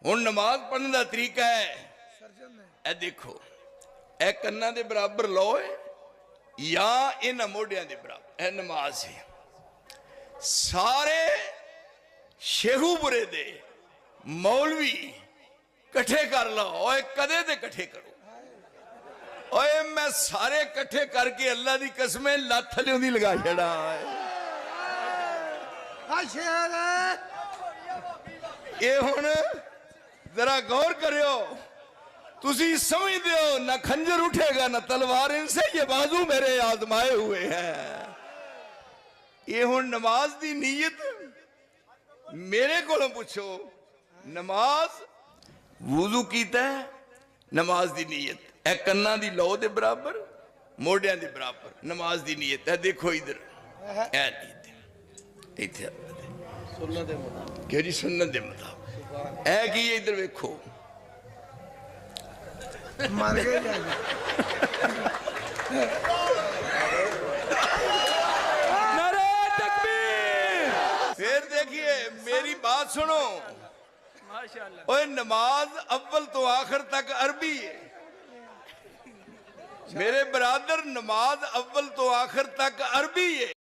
हुण नमाज पढ़ने का तरीका है, ए देखो, ए कन्ना दे बराबर लो है या इन्हां मोढियां दे बराबर, ए नमाज है। सारे शेखूपुरे दे मौलवी कट्ठे कर लो, ओए कदे दे कट्ठे करो, ओए मैं सारे कट्ठे करके अल्लाह दी कसमें लत थल्ले दी लगा छड़ा है। ये हुण जरा गौर करियो, तुसी समझते हो ना खंजर उठेगा ना तलवार, इनसे ये बाजू मेरे आजमाए हुए हैं। ये हुण नमाज दी नीयत मेरे को पूछो, नमाज वुजू कीता है, नमाज दी नीयत ए कन्ना दी लौ दे बराबर मोढियां दे बराबर नमाज दी नीयत है। देखो इधर ए नीयत इथे सुन्नत दे मुताबिक, क्यों जी सुन्नत दे मुताबिक ए की इधर देखो मर गए। नारे तकबीर। फिर देखिए मेरी बात सुनो, माशाअल्लाह। ओए नमाज अव्वल तो आखिर तक अरबी है मेरे बरादर, नमाज अव्वल तो आखिर तक अरबी है।